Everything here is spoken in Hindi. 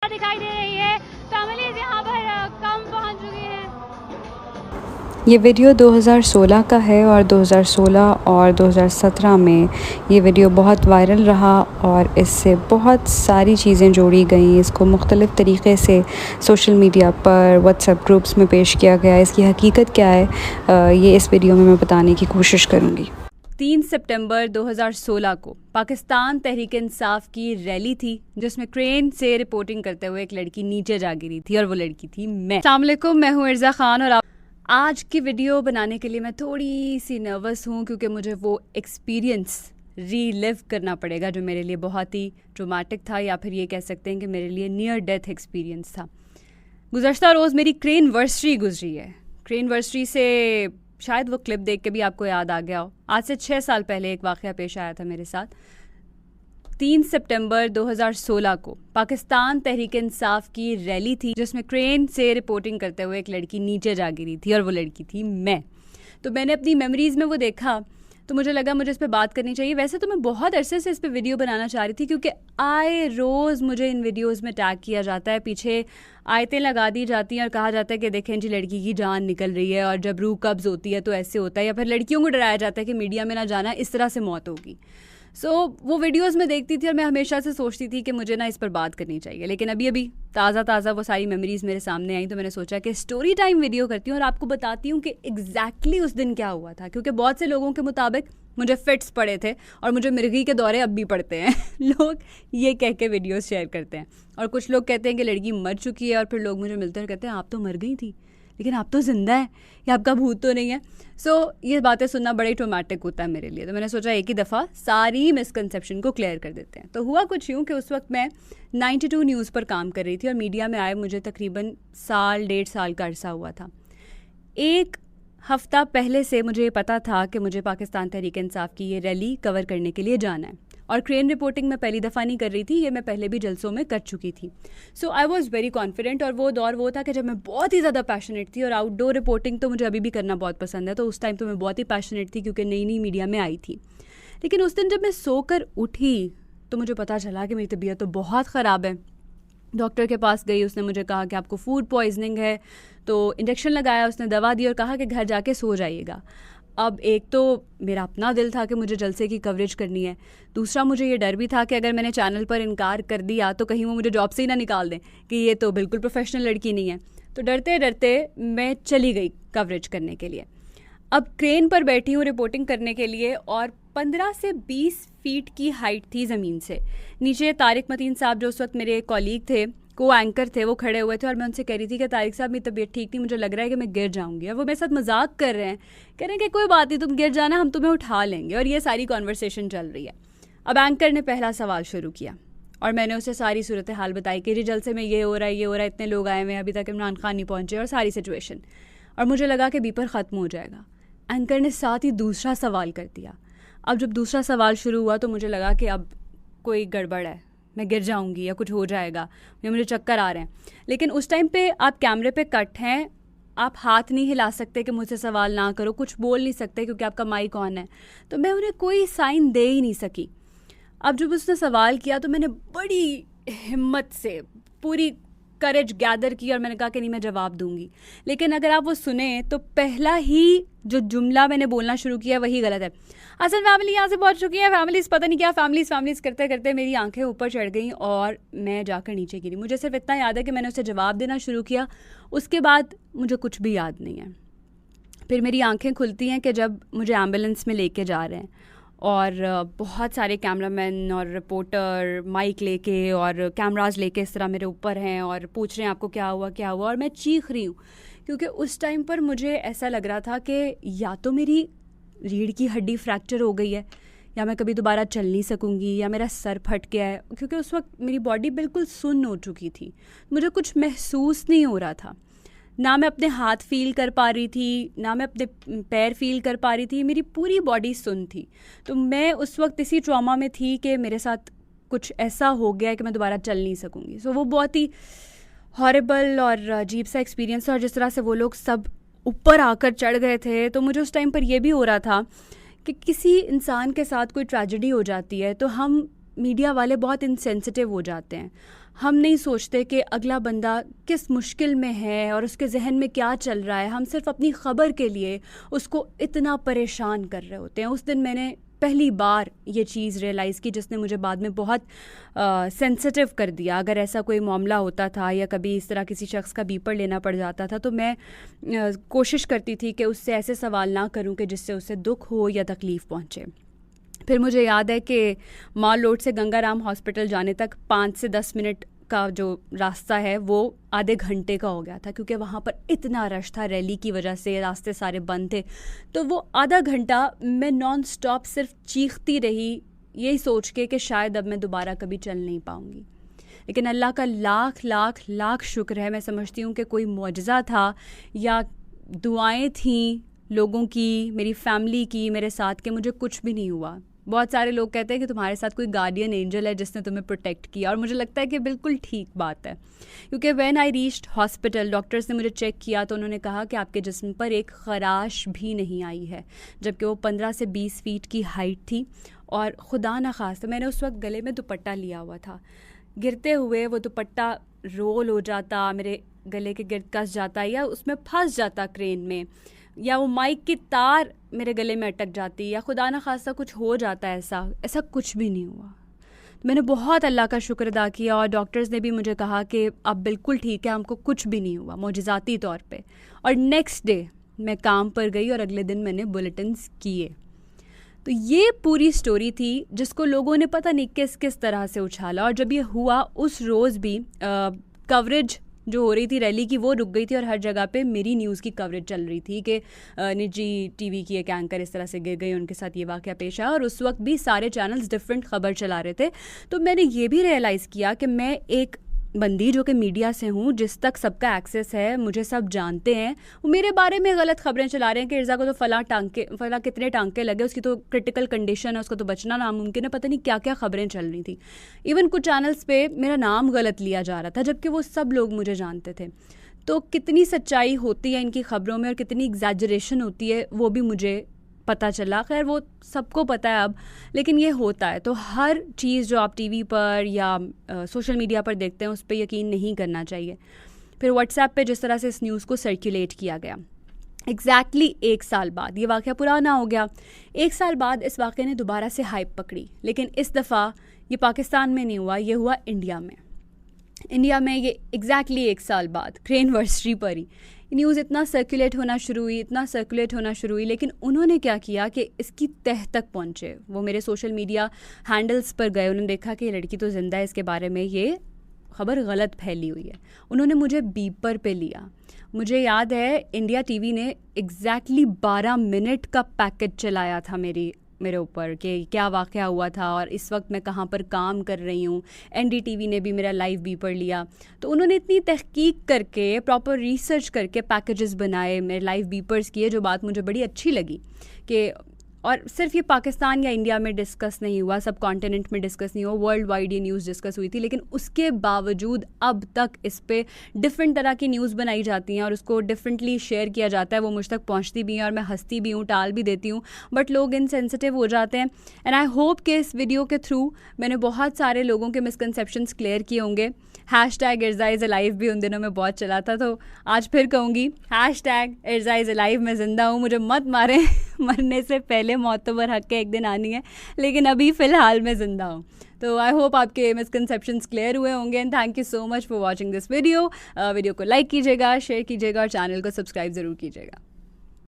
दिखाई दे रही है। फैमिलीज यहाँ पर कम पहुँच चुकी हैं। ये वीडियो 2016 का है और 2016 और 2017 में ये वीडियो बहुत वायरल रहा और इससे बहुत सारी चीज़ें जोड़ी गई। इसको मुख्तलिफ़ तरीक़े से सोशल मीडिया पर व्हाट्सएप ग्रुप्स में पेश किया गया। इसकी हकीकत क्या है ये इस वीडियो में मैं बताने की कोशिश करूँगी। 3 सितंबर 2016 को पाकिस्तान तहरीक इंसाफ की रैली थी जिसमें क्रेन से रिपोर्टिंग करते हुए एक लड़की नीचे जा गिरी थी और वो लड़की थी मैं। अस्सलाम वालेकुम, मैं हूँ इर्ज़ा खान और आज की वीडियो बनाने के लिए मैं थोड़ी सी नर्वस हूँ क्योंकि मुझे वो एक्सपीरियंस रीलिव करना पड़ेगा जो मेरे लिए बहुत ही ट्रॉमेटिक था, या फिर ये कह सकते हैं कि मेरे लिए नियर डेथ एक्सपीरियंस था। गुज़श्ता रोज़ मेरी क्रेन वर्सरी गुजरी है। क्रेन वर्सरी से शायद वो क्लिप देख के भी आपको याद आ गया हो। आज से 6 साल पहले एक वाक़या पेश आया था मेरे साथ। 3 सितंबर 2016 को पाकिस्तान तहरीक इंसाफ की रैली थी जिसमें क्रेन से रिपोर्टिंग करते हुए एक लड़की नीचे जा गिरी थी और वो लड़की थी मैं। तो मैंने अपनी मेमोरीज़ में वो देखा तो मुझे लगा मुझे इस पे बात करनी चाहिए। वैसे तो मैं बहुत अरसे से इस पे वीडियो बनाना चाह रही थी क्योंकि आए रोज़ मुझे इन वीडियोस में टैग किया जाता है, पीछे आयतें लगा दी जाती हैं और कहा जाता है कि देखें जी लड़की की जान निकल रही है और जब रूह कब्ज़ होती है तो ऐसे होता है, या फिर लड़कियों को डराया जाता है कि मीडिया में ना जाना, इस तरह से मौत होगी। वो वीडियोस में देखती थी और मैं हमेशा से सोचती थी कि मुझे ना इस पर बात करनी चाहिए। लेकिन अभी ताज़ा वो सारी मेमोरीज़ मेरे सामने आई तो मैंने सोचा कि स्टोरी टाइम वीडियो करती हूँ और आपको बताती हूँ कि एग्जैक्टली उस दिन क्या हुआ था, क्योंकि बहुत से लोगों के मुताबिक मुझे फिट्स पड़े थे और मुझे मिर्गी के दौरे अब भी पड़ते हैं। लोग ये कह के वीडियोस शेयर करते हैं और कुछ लोग कहते हैं कि लड़की मर चुकी है और फिर लोग मुझे मिलते हैं और कहते हैं आप तो मर गई थी लेकिन आप तो ज़िंदा है, या आपका भूत तो नहीं है। ये बातें सुनना बड़ा ही ट्रॉमेटिक होता है मेरे लिए। तो मैंने सोचा एक ही दफ़ा सारी मिसकंसेप्शन को क्लियर कर देते हैं। तो हुआ कुछ यूँ कि उस वक्त मैं 92 न्यूज़ पर काम कर रही थी और मीडिया में आए मुझे तकरीबन 1.5 साल का अरसा हुआ था। एक हफ़्ता पहले से मुझे ये पता था कि मुझे पाकिस्तान तहरीक इंसाफ की ये रैली कवर करने के लिए जाना है और क्रेन रिपोर्टिंग मैं पहली दफ़ा नहीं कर रही थी, ये मैं पहले भी जलसों में कर चुकी थी। आई वॉज़ वेरी कॉन्फिडेंट और वो दौर वो था कि जब मैं बहुत ही ज़्यादा पैशनेट थी और आउटडोर रिपोर्टिंग तो मुझे अभी भी करना बहुत पसंद है, तो उस टाइम तो मैं बहुत ही पैशनेट थी क्योंकि नई मीडिया में आई थी। लेकिन उस दिन जब मैं सोकर उठी तो मुझे पता चला कि मेरी तबीयत तो बहुत ख़राब है। डॉक्टर के पास गई, उसने मुझे कहा कि आपको फूड पॉइजनिंग है, तो इंजेक्शन लगाया, उसने दवा दी और कहा कि घर जाके सो जाइएगा। अब एक तो मेरा अपना दिल था कि मुझे जलसे की कवरेज करनी है, दूसरा मुझे ये डर भी था कि अगर मैंने चैनल पर इनकार कर दिया तो कहीं वो मुझे जॉब से ही ना निकाल दें कि ये तो बिल्कुल प्रोफेशनल लड़की नहीं है। तो डरते डरते मैं चली गई कवरेज करने के लिए। अब क्रेन पर बैठी हूँ रिपोर्टिंग करने के लिए और 15 से 20 फीट की हाइट थी ज़मीन से। नीचे तारिक मतीन साहब जो उस वक्त मेरे कॉलीग थे, को एंकर थे, वो खड़े हुए थे और मैं उनसे कह रही थी कि तारिक साहब मेरी तबीयत ठीक नहीं, मुझे लग रहा है कि मैं गिर जाऊंगी। और वो मेरे साथ मजाक कर रहे हैं, कह रहे हैं कि कोई बात नहीं, तुम गिर जाना, हम तुम्हें उठा लेंगे। और ये सारी कॉन्वर्सेशन चल रही है। अब एंकर ने पहला सवाल शुरू किया और मैंने उसे सारी सूरत हाल बताई कि जी जलसे में ये हो रहा है, इतने लोग आए हुए हैं, अभी तक इमरान खान नहीं पहुँचे और सारी सिचुएशन। और मुझे लगा कि बीपर ख़त्म हो जाएगा। एंकर ने साथ ही दूसरा सवाल कर दिया। अब जब दूसरा सवाल शुरू हुआ तो मुझे लगा कि अब कोई गड़बड़ है, मैं गिर जाऊंगी या कुछ हो जाएगा या मुझे चक्कर आ रहे हैं। लेकिन उस टाइम पे आप कैमरे पे कट हैं, आप हाथ नहीं हिला सकते कि मुझसे सवाल ना करो, कुछ बोल नहीं सकते क्योंकि आपका माइक ऑन है। तो मैं उन्हें कोई साइन दे ही नहीं सकी। अब जब उसने सवाल किया तो मैंने बड़ी हिम्मत से पूरी करेज गैदर की और मैंने कहा कि नहीं, मैं जवाब दूंगी। लेकिन अगर आप वो सुने तो पहला ही जो जुमला मैंने बोलना शुरू किया वही गलत है। असल फैमिली यहाँ से पहुँच चुकी है, फैमिलीज पता नहीं क्या फैमिलीज करते करते मेरी आंखें ऊपर चढ़ गई और मैं जाकर नीचे गिरी। मुझे सिर्फ इतना याद है कि मैंने उसे जवाब देना शुरू किया, उसके बाद मुझे कुछ भी याद नहीं है। फिर मेरी आंखें खुलती हैं कि जब मुझे एम्बुलेंस में लेके जा रहे हैं और बहुत सारे कैमरामैन और रिपोर्टर माइक लेके और कैमराज लेके इस तरह मेरे ऊपर हैं और पूछ रहे हैं आपको क्या हुआ और मैं चीख रही हूँ क्योंकि उस टाइम पर मुझे ऐसा लग रहा था कि या तो मेरी रीढ़ की हड्डी फ्रैक्चर हो गई है या मैं कभी दोबारा चल नहीं सकूँगी या मेरा सर फट गया है, क्योंकि उस वक्त मेरी बॉडी बिल्कुल सुन्न हो चुकी थी। मुझे कुछ महसूस नहीं हो रहा था, ना मैं अपने हाथ फील कर पा रही थी, ना मैं अपने पैर फील कर पा रही थी, मेरी पूरी बॉडी सुन्न थी। तो मैं उस वक्त इसी ट्रॉमा में थी कि मेरे साथ कुछ ऐसा हो गया कि मैं दोबारा चल नहीं सकूँगी। वो बहुत ही हॉरिबल और अजीब सा एक्सपीरियंस था। और जिस तरह से वो लोग सब ऊपर आकर चढ़ गए थे तो मुझे उस टाइम पर यह भी हो रहा था कि किसी इंसान के साथ कोई ट्रेजेडी हो जाती है तो हम मीडिया वाले बहुत इनसेंसिटिव हो जाते हैं। हम नहीं सोचते कि अगला बंदा किस मुश्किल में है और उसके जहन में क्या चल रहा है। हम सिर्फ अपनी ख़बर के लिए उसको इतना परेशान कर रहे होते हैं। उस दिन मैंने पहली बार ये चीज़ रियलाइज़ की जिसने मुझे बाद में बहुत सेंसिटिव कर दिया। अगर ऐसा कोई मामला होता था या कभी इस तरह किसी शख्स का बीपर लेना पड़ जाता था तो मैं कोशिश करती थी कि उससे ऐसे सवाल ना करूं कि जिससे उसे दुख हो या तकलीफ़ पहुंचे। फिर मुझे याद है कि माल रोड से गंगाराम हॉस्पिटल जाने तक 5 से 10 मिनट का जो रास्ता है वो आधे घंटे का हो गया था, क्योंकि वहाँ पर इतना रश था, रैली की वजह से रास्ते सारे बंद थे। तो वो आधा घंटा मैं नॉन स्टॉप सिर्फ चीखती रही, यही सोच के कि शायद अब मैं दोबारा कभी चल नहीं पाऊँगी। लेकिन अल्लाह का लाख लाख लाख शुक्र है, मैं समझती हूँ कि कोई मुआजिज़ा था या दुआएं थीं लोगों की, मेरी फैमिली की मेरे साथ, कि मुझे कुछ भी नहीं हुआ। बहुत सारे लोग कहते हैं कि तुम्हारे साथ कोई गार्डियन एंजल है जिसने तुम्हें प्रोटेक्ट किया, और मुझे लगता है कि बिल्कुल ठीक बात है, क्योंकि when I reached hospital doctors ने मुझे चेक किया तो उन्होंने कहा कि आपके जिस्म पर एक खराश भी नहीं आई है, जबकि वो 15 से 20 फीट की हाइट थी। और खुदा न खास्ता मैंने उस वक्त गले में दुपट्टा लिया हुआ था, गिरते हुए वो दुपट्टा रोल हो जाता, मेरे गले के गिर्द कस जाता या उसमें फंस जाता क्रेन में, या वो माइक की तार मेरे गले में अटक जाती, या खुदा न खास्ता कुछ हो जाता है। ऐसा कुछ भी नहीं हुआ। मैंने बहुत अल्लाह का शुक्र अदा किया और डॉक्टर्स ने भी मुझे कहा कि अब बिल्कुल ठीक है, हमको कुछ भी नहीं हुआ मौजिज़ाती तौर पे। और नेक्स्ट डे मैं काम पर गई और अगले दिन मैंने बुलेटिन्स किए। तो ये पूरी स्टोरी थी जिसको लोगों ने पता नहीं किस किस तरह से उछाला। और जब ये हुआ उस रोज़ भी कवरेज जो हो रही थी रैली की वो रुक गई थी और हर जगह पे मेरी न्यूज़ की कवरेज चल रही थी कि निजी टीवी की एक एंकर इस तरह से गिर गई, उनके साथ ये वाक़या पेश आया। और उस वक्त भी सारे चैनल्स डिफरेंट खबर चला रहे थे। तो मैंने ये भी रियलाइज़ किया कि मैं एक बंदी जो कि मीडिया से हूँ, जिस तक सबका एक्सेस है, मुझे सब जानते हैं, वो मेरे बारे में गलत खबरें चला रहे हैं कि इर्ज़ा को तो फला कितने टांके लगे, उसकी तो क्रिटिकल कंडीशन है, उसको तो बचना नामुमकिन है, पता नहीं क्या क्या खबरें चल रही थी। इवन कुछ चैनल्स पे मेरा नाम गलत लिया जा रहा था, जबकि वो सब लोग मुझे जानते थे। तो कितनी सच्चाई होती है इनकी खबरों में और कितनी एग्जैजरेशन होती है वो भी मुझे पता चला। खैर वो सबको पता है अब, लेकिन ये होता है। तो हर चीज़ जो आप टीवी पर या सोशल मीडिया पर देखते हैं उस पर यकीन नहीं करना चाहिए। फिर व्हाट्सएप पे जिस तरह से इस न्यूज़ को सर्कुलेट किया गया, एग्जैक्टली 1 साल बाद ये वाक़या पुराना हो गया। 1 साल बाद इस वाक़े ने दोबारा से हाइप पकड़ी, लेकिन इस दफ़ा ये पाकिस्तान में नहीं हुआ, ये हुआ इंडिया में। इंडिया में ये एग्जैक्टली 1 साल बाद क्रेनवर्सरी पर ही न्यूज़ इतना सर्कुलेट होना शुरू हुई, लेकिन उन्होंने क्या किया कि इसकी तह तक पहुँचे। वो मेरे सोशल मीडिया हैंडल्स पर गए, उन्होंने देखा कि ये लड़की तो ज़िंदा है, इसके बारे में ये खबर गलत फैली हुई है। उन्होंने मुझे बीपर पे लिया। मुझे याद है इंडिया टीवी ने एग्जैक्टली 12 मिनट का पैकेज चलाया था मेरे ऊपर कि क्या वाक़या हुआ था और इस वक्त मैं कहाँ पर काम कर रही हूँ। एनडीटीवी ने भी मेरा लाइव बीपर लिया। तो उन्होंने इतनी तहकीक करके, प्रॉपर रिसर्च करके पैकेजेस बनाए, मेरे लाइव बीपर्स किए, जो बात मुझे बड़ी अच्छी लगी कि और सिर्फ ये पाकिस्तान या इंडिया में डिस्कस नहीं हुआ, सब कॉन्टिनेंट में डिस्कस नहीं हुआ, वर्ल्ड वाइड ये न्यूज़ डिस्कस हुई थी। लेकिन उसके बावजूद अब तक इस पे डिफरेंट तरह की न्यूज़ बनाई जाती हैं और उसको डिफरेंटली शेयर किया जाता है। वो मुझ तक पहुंचती भी हैं और मैं हंसती भी हूँ, टाल भी देती हूँ, बट लोग इनसेंसिटिव हो जाते हैं। एंड आई होप कि इस वीडियो के थ्रू मैंने बहुत सारे लोगों के मिसकंसेप्शंस क्लियर किए होंगे। हैशटैग इर्ज़ा इज़ अलाइव भी उन दिनों में बहुत चला था, तो आज फिर कहूँगी हैशटैग इर्ज़ा इज़ अलाइव, मैं ज़िंदा हूँ, मुझे मत मारें, मरने से पहले मौत तो बर हक के एक दिन आनी है, लेकिन अभी फ़िलहाल मैं ज़िंदा हूँ। तो आई होप आपके मिसकंसेप्शंस क्लियर हुए होंगे। And thank you so much for watching this video. Video को लाइक कीजिएगा, शेयर कीजिएगा और चैनल को सब्सक्राइब ज़रूर कीजिएगा।